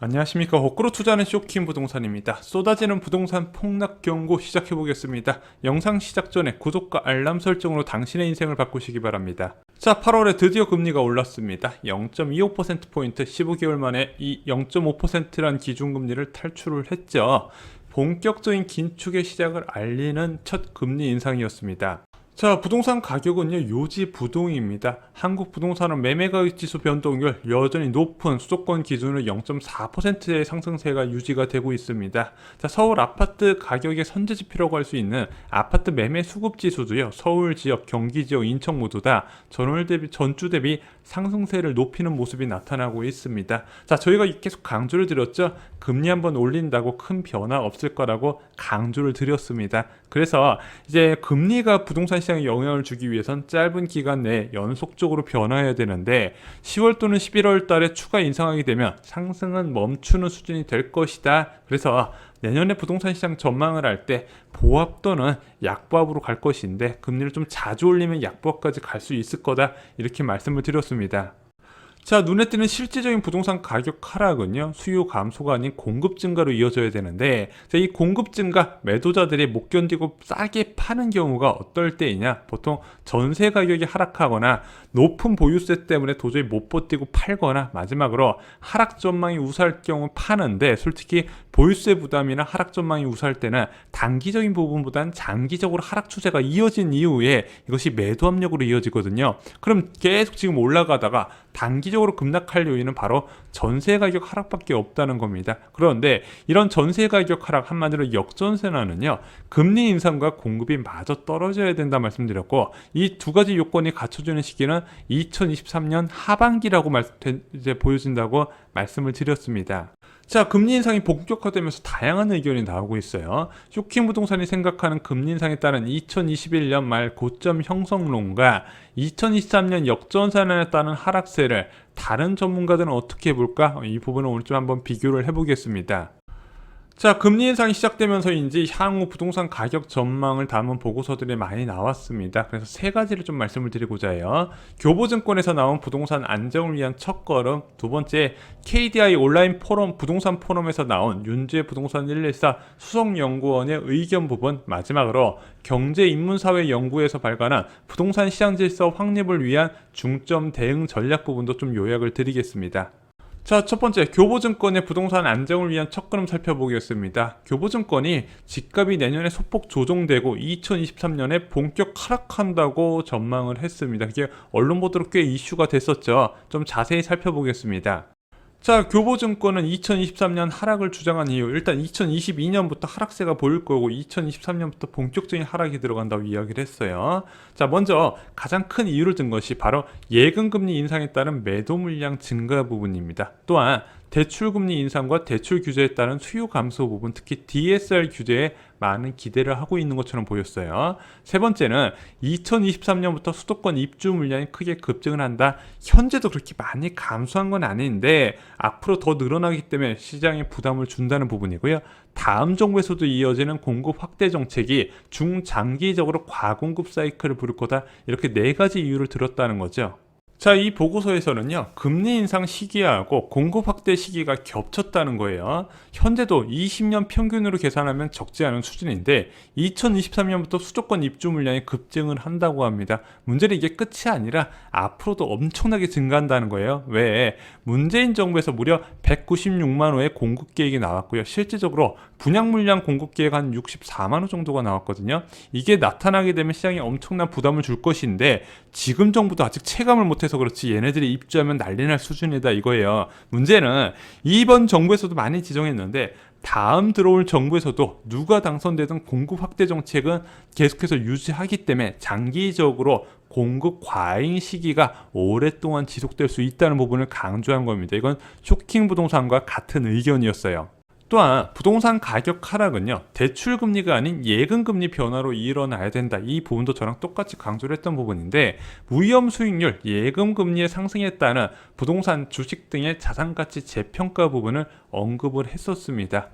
안녕하십니까. 거꾸로 투자하는 쇼킹 부동산입니다. 쏟아지는 부동산 폭락 경고 시작해보겠습니다. 영상 시작 전에 구독과 알람 설정으로 당신의 인생을 바꾸시기 바랍니다. 자, 8월에 드디어 금리가 올랐습니다. 0.25%포인트 15개월 만에 이 0.5%란 기준금리를 탈출을 했죠. 본격적인 긴축의 시작을 알리는 첫 금리 인상이었습니다. 자, 부동산 가격은요, 요지부동입니다. 한국 부동산은 매매가격 지수 변동률 여전히 높은 수도권 기준으로 0.4%의 상승세가 유지가 되고 있습니다. 자, 서울 아파트 가격의 선제지표라고 할 수 있는 아파트 매매 수급 지수도요, 서울 지역, 경기 지역, 인천 모두 다 전주 대비 상승세를 높이는 모습이 나타나고 있습니다. 자, 저희가 계속 강조를 드렸죠. 금리 한번 올린다고 큰 변화 없을 거라고 강조를 드렸습니다. 그래서 이제 금리가 부동산 시장에 영향을 주기 위해선 짧은 기간 내에 연속적으로 변화해야 되는데 10월 또는 11월 달에 추가 인상하게 되면 상승은 멈추는 수준이 될 것이다. 그래서 내년에 부동산 시장 전망을 할 때 보합 또는 약보합으로 갈 것인데 금리를 좀 자주 올리면 약보합까지 갈 수 있을 거다. 이렇게 말씀을 드렸습니다. 자, 눈에 띄는 실질적인 부동산 가격 하락은요, 수요 감소가 아닌 공급 증가로 이어져야 되는데, 자, 이 공급 증가, 매도자들이 못 견디고 싸게 파는 경우가 어떨 때이냐? 보통 전세 가격이 하락하거나 높은 보유세 때문에 도저히 못 버티고 팔거나, 마지막으로 하락 전망이 우세할 경우 파는데, 솔직히 보유세 부담이나 하락 전망이 우세할 때는 단기적인 부분보다는 장기적으로 하락 추세가 이어진 이후에 이것이 매도 압력으로 이어지거든요. 그럼 계속 지금 올라가다가 단기적으로 급락할 요인은 바로 전세 가격 하락밖에 없다는 겁니다. 그런데 이런 전세 가격 하락, 한마디로 역전세나는요, 금리 인상과 공급이 마저 떨어져야 된다 말씀드렸고, 이 두 가지 요건이 갖춰지는 시기는 2023년 하반기라고 이제 보여진다고 말씀을 드렸습니다. 자, 금리 인상이 본격화되면서 다양한 의견이 나오고 있어요. 쇼킹 부동산이 생각하는 금리 인상에 따른 2021년 말 고점 형성론과 2023년 역전세난에 따른 하락세를 다른 전문가들은 어떻게 볼까? 이 부분을 오늘 좀 한번 비교를 해보겠습니다. 자, 금리 인상이 시작되면서인지 향후 부동산 가격 전망을 담은 보고서들이 많이 나왔습니다. 그래서 세 가지를 좀 말씀을 드리고자 해요. 교보증권에서 나온 부동산 안정을 위한 첫걸음, 두 번째 KDI 온라인 포럼 부동산 포럼에서 나온 윤주의 부동산 114 수석연구원의 의견 부분, 마지막으로 경제인문사회연구에서 발간한 부동산 시장 질서 확립을 위한 중점 대응 전략 부분도 좀 요약을 드리겠습니다. 자, 첫 번째, 교보증권의 부동산 안정을 위한 첫걸음 살펴보겠습니다. 교보증권이 집값이 내년에 소폭 조정되고 2023년에 본격 하락한다고 전망을 했습니다. 이게 언론 보도로 꽤 이슈가 됐었죠. 좀 자세히 살펴보겠습니다. 자, 교보증권은 2023년 하락을 주장한 이유, 일단 2022년부터 하락세가 보일 거고 2023년부터 본격적인 하락이 들어간다고 이야기를 했어요. 자, 먼저 가장 큰 이유를 든 것이 바로 예금금리 인상에 따른 매도 물량 증가 부분입니다. 또한 대출금리 인상과 대출 규제에 따른 수요 감소 부분, 특히 DSR 규제에 많은 기대를 하고 있는 것처럼 보였어요. 세 번째는 2023년부터 수도권 입주 물량이 크게 급증을 한다. 현재도 그렇게 많이 감소한 건 아닌데 앞으로 더 늘어나기 때문에 시장에 부담을 준다는 부분이고요. 다음 정부에서도 이어지는 공급 확대 정책이 중장기적으로 과공급 사이클을 부를 거다. 이렇게 네 가지 이유를 들었다는 거죠. 자, 이 보고서에서는요, 금리 인상 시기하고 공급 확대 시기가 겹쳤다는 거예요. 현재도 20년 평균으로 계산하면 적지 않은 수준인데 2023년부터 수도권 입주 물량이 급증을 한다고 합니다. 문제는 이게 끝이 아니라 앞으로도 엄청나게 증가한다는 거예요. 왜? 문재인 정부에서 무려 196만 호의 공급 계획이 나왔고요. 실질적으로 분양 물량 공급 계획 한 64만 호 정도가 나왔거든요. 이게 나타나게 되면 시장에 엄청난 부담을 줄 것인데 지금 정부도 아직 체감을 못해서 그렇지 얘네들이 입주하면 난리 날 수준이다 이거예요. 문제는 이번 정부에서도 많이 지정했는데 다음 들어올 정부에서도 누가 당선되든 공급 확대 정책은 계속해서 유지하기 때문에 장기적으로 공급 과잉 시기가 오랫동안 지속될 수 있다는 부분을 강조한 겁니다. 이건 쇼킹 부동산과 같은 의견이었어요. 또한 부동산 가격 하락은요, 대출금리가 아닌 예금금리 변화로 일어나야 된다. 이 부분도 저랑 똑같이 강조를 했던 부분인데 무위험 수익률, 예금금리의 상승에 따른 부동산 주식 등의 자산가치 재평가 부분을 언급을 했었습니다.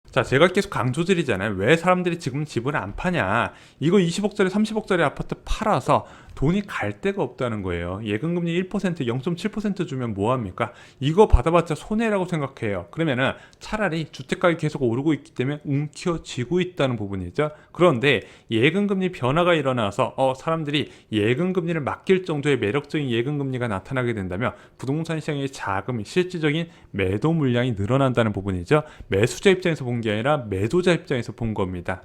자, 제가 계속 강조드리잖아요. 왜 사람들이 지금 집을 안 파냐. 이거 20억짜리 30억짜리 아파트 팔아서 돈이 갈 데가 없다는 거예요. 예금금리 1%, 0.7% 주면 뭐합니까? 이거 받아봤자 손해라고 생각해요. 그러면은 차라리 주택가격이 계속 오르고 있기 때문에 움켜쥐고 있다는 부분이죠. 그런데 예금금리 변화가 일어나서 사람들이 예금금리를 맡길 정도의 매력적인 예금금리가 나타나게 된다면 부동산 시장의 자금이 실질적인 매도 물량이 늘어난다는 부분이죠. 매수자 입장에서 본 게 아니라 매도자 입장에서 본 겁니다.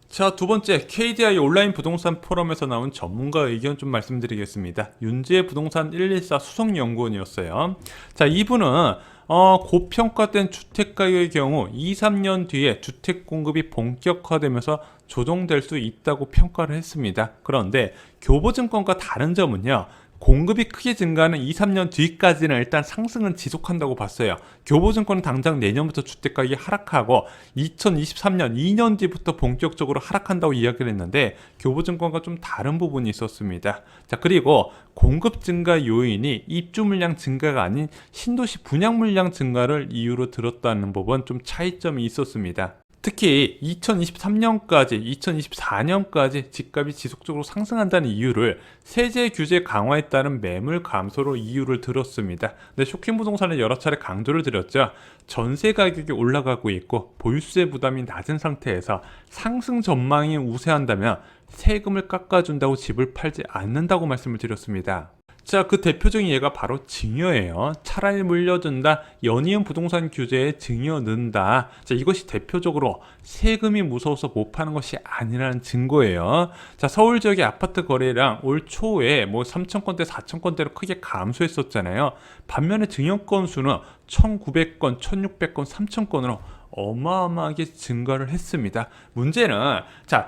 자, 두 번째, KDI 온라인 부동산 포럼에서 나온 전문가 의견 좀 말씀드리겠습니다. 윤지혜 부동산 114 수석연구원이었어요. 자, 이분은 고평가된 주택가격의 경우 2, 3년 뒤에 주택 공급이 본격화되면서 조정될 수 있다고 평가를 했습니다. 그런데 교보증권과 다른 점은요, 공급이 크게 증가하는 2, 3년 뒤까지는 일단 상승은 지속한다고 봤어요. 교보증권은 당장 내년부터 주택가격이 하락하고 2023년 2년 뒤부터 본격적으로 하락한다고 이야기를 했는데 교보증권과 좀 다른 부분이 있었습니다. 자, 그리고 공급 증가 요인이 입주 물량 증가가 아닌 신도시 분양 물량 증가를 이유로 들었다는 부분 좀 차이점이 있었습니다. 특히 2023년까지 2024년까지 집값이 지속적으로 상승한다는 이유를 세제 규제 강화에 따른 매물 감소로 이유를 들었습니다. 근데 쇼킹부동산은 여러 차례 강조를 드렸죠. 전세 가격이 올라가고 있고 보유세 부담이 낮은 상태에서 상승 전망이 우세한다면 세금을 깎아준다고 집을 팔지 않는다고 말씀을 드렸습니다. 자, 그 대표적인 예가 바로 증여예요. 차라리 물려준다, 연이은 부동산 규제에 증여 넣는다. 자, 이것이 대표적으로 세금이 무서워서 못 파는 것이 아니라는 증거예요. 자, 서울 지역의 아파트 거래량 올 초에 3,000건대, 4,000건대로 크게 감소했었잖아요. 반면에 증여 건수는 1,900건, 1,600건, 3,000건으로 어마어마하게 증가를 했습니다. 문제는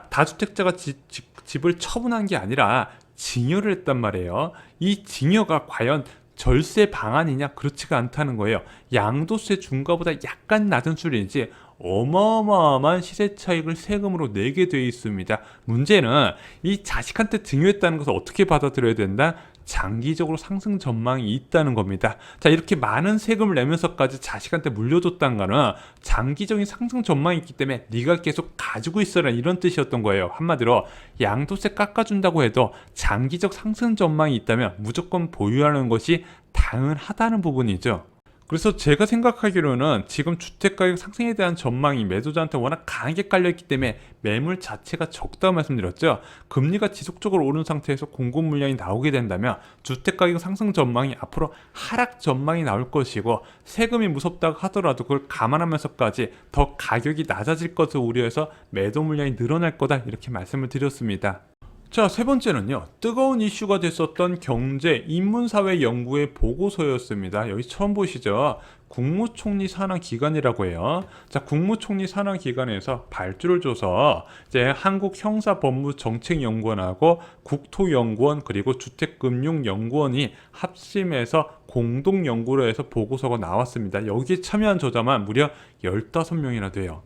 다주택자가 집을 처분한 게 아니라 증여를 했단 말이에요. 이 증여가 과연 절세 방안이냐? 그렇지가 않다는 거예요. 양도세 중과보다 약간 낮은 수준이지 어마어마한 시세 차익을 세금으로 내게 되어 있습니다. 문제는 이 자식한테 증여했다는 것을 어떻게 받아들여야 된다? 장기적으로 상승 전망이 있다는 겁니다. 자, 이렇게 많은 세금을 내면서까지 자식한테 물려줬다는 거는 장기적인 상승 전망이 있기 때문에 네가 계속 가지고 있어라, 이런 뜻이었던 거예요. 한마디로 양도세 깎아준다고 해도 장기적 상승 전망이 있다면 무조건 보유하는 것이 당연하다는 부분이죠. 그래서 제가 생각하기로는 지금 주택가격 상승에 대한 전망이 매도자한테 워낙 강하게 깔려있기 때문에 매물 자체가 적다고 말씀드렸죠. 금리가 지속적으로 오른 상태에서 공급 물량이 나오게 된다면 주택가격 상승 전망이 앞으로 하락 전망이 나올 것이고, 세금이 무섭다고 하더라도 그걸 감안하면서까지 더 가격이 낮아질 것을 우려해서 매도 물량이 늘어날 거다, 이렇게 말씀을 드렸습니다. 자, 세 번째는요, 뜨거운 이슈가 됐었던 경제 인문사회 연구의 보고서였습니다. 여기 처음 보시죠. 국무총리 산하기관이라고 해요. 자, 국무총리 산하기관에서 발주를 줘서 이제 한국형사법무정책연구원하고 국토연구원 그리고 주택금융연구원이 합심해서 공동 연구를 해서 보고서가 나왔습니다. 여기에 참여한 저자만 무려 15명이나 돼요.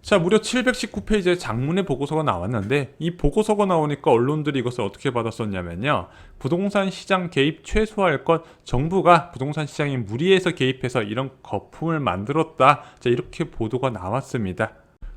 자, 무려 719페이지의 장문의 보고서가 나왔는데, 이 보고서가 나오니까 언론들이 이것을 어떻게 받았었냐면요, 부동산 시장 개입 최소화할 것, 정부가 부동산 시장에 무리해서 개입해서 이런 거품을 만들었다, 자, 이렇게 보도가 나왔습니다.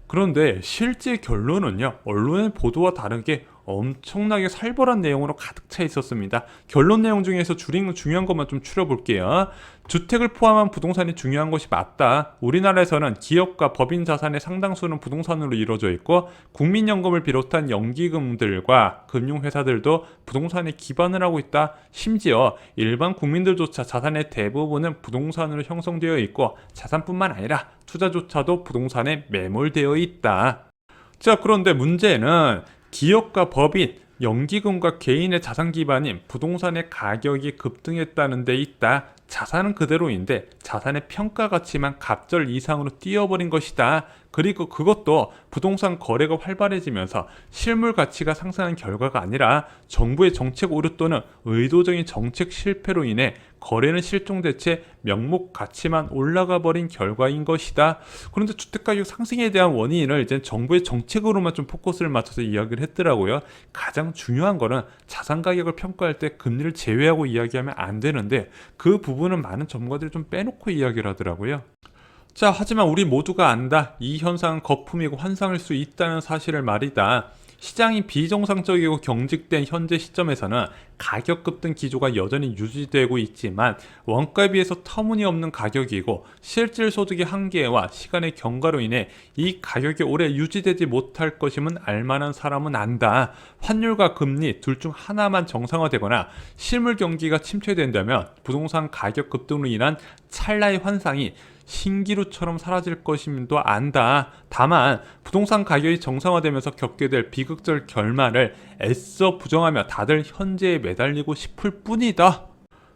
그런데 실제 결론은요, 언론의 보도와 다르게 엄청나게 살벌한 내용으로 가득 차 있었습니다. 결론 내용 중에서 중요한 것만 좀 추려볼게요. 주택을 포함한 부동산이 중요한 것이 맞다. 우리나라에서는 기업과 법인 자산의 상당수는 부동산으로 이루어져 있고, 국민연금을 비롯한 연기금들과 금융회사들도 부동산에 기반을 하고 있다. 심지어 일반 국민들조차 자산의 대부분은 부동산으로 형성되어 있고, 자산뿐만 아니라 투자조차도 부동산에 매몰되어 있다. 자, 그런데 문제는 기업과 법인, 연기금과 개인의 자산 기반인 부동산의 가격이 급등했다는 데 있다. 자산은 그대로인데 자산의 평가 가치만 갑절 이상으로 뛰어버린 것이다. 그리고 그것도 부동산 거래가 활발해지면서 실물 가치가 상승한 결과가 아니라 정부의 정책 오류 또는 의도적인 정책 실패로 인해 거래는 실종된 채 명목 가치만 올라가 버린 결과인 것이다. 그런데 주택가격 상승에 대한 원인을 이제 정부의 정책으로만 좀 포커스를 맞춰서 이야기를 했더라고요. 가장 중요한 거는 자산 가격을 평가할 때 금리를 제외하고 이야기하면 안 되는데, 그 부분은 많은 전문가들이 좀 빼놓고 이야기를 하더라고요. 자, 하지만 우리 모두가 안다. 이 현상은 거품이고 환상일 수 있다는 사실을 말이다. 시장이 비정상적이고 경직된 현재 시점에서는 가격 급등 기조가 여전히 유지되고 있지만 원가에 비해서 터무니없는 가격이고 실질 소득의 한계와 시간의 경과로 인해 이 가격이 오래 유지되지 못할 것임은 알만한 사람은 안다. 환율과 금리 둘 중 하나만 정상화되거나 실물 경기가 침체된다면 부동산 가격 급등으로 인한 찰나의 환상이 신기루처럼 사라질 것임도 안다. 다만 부동산 가격이 정상화되면서 겪게 될 비극적 결말을 애써 부정하며 다들 현재에 매달리고 싶을 뿐이다.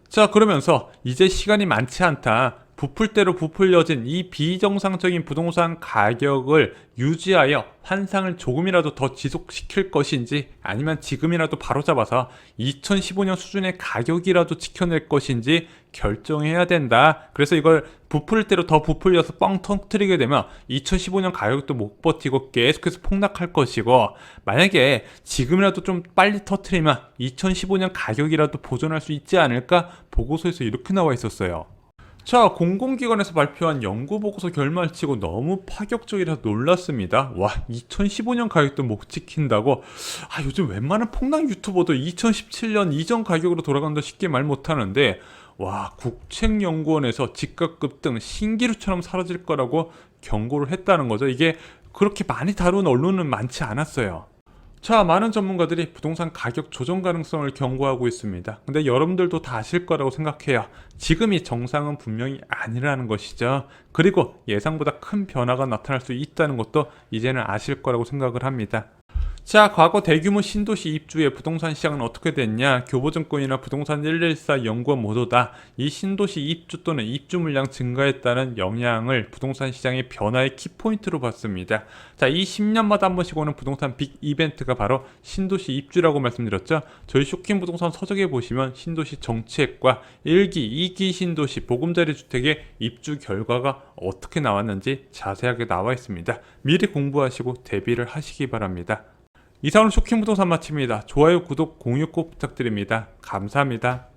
자, 그러면서 이제 시간이 많지 않다. 부풀 대로 부풀려진 이 비정상적인 부동산 가격을 유지하여 환상을 조금이라도 더 지속시킬 것인지 아니면 지금이라도 바로잡아서 2015년 수준의 가격이라도 지켜낼 것인지 결정해야 된다. 그래서 이걸 부풀 대로 더 부풀려서 뻥 터뜨리게 되면 2015년 가격도 못 버티고 계속해서 폭락할 것이고, 만약에 지금이라도 좀 빨리 터뜨리면 2015년 가격이라도 보존할 수 있지 않을까? 보고서에서 이렇게 나와 있었어요. 자, 공공기관에서 발표한 연구보고서 결말치고 너무 파격적이라 놀랐습니다. 와, 2015년 가격도 못 지킨다고? 요즘 웬만한 폭락 유튜버도 2017년 이전 가격으로 돌아간다 쉽게 말 못하는데, 와, 국책연구원에서 집값 급등 신기루처럼 사라질 거라고 경고를 했다는 거죠. 이게 그렇게 많이 다룬 언론은 많지 않았어요. 자, 많은 전문가들이 부동산 가격 조정 가능성을 경고하고 있습니다. 근데 여러분들도 다 아실 거라고 생각해요. 지금이 정상은 분명히 아니라는 것이죠. 그리고 예상보다 큰 변화가 나타날 수 있다는 것도 이제는 아실 거라고 생각을 합니다. 자, 과거 대규모 신도시 입주의 부동산 시장은 어떻게 됐냐? 교보증권이나 부동산 114 연구원 모두 다 이 신도시 입주 또는 입주 물량 증가에 따른 영향을 부동산 시장의 변화의 키포인트로 봤습니다. 자, 이 10년마다 한 번씩 오는 부동산 빅 이벤트가 바로 신도시 입주라고 말씀드렸죠. 저희 쇼킹 부동산 서적에 보시면 신도시 정책과 1기, 2기 신도시 보금자리 주택의 입주 결과가 어떻게 나왔는지 자세하게 나와 있습니다. 미리 공부하시고 대비를 하시기 바랍니다. 이상으로 쇼킹 부동산 마칩니다. 좋아요, 구독, 공유 꼭 부탁드립니다. 감사합니다.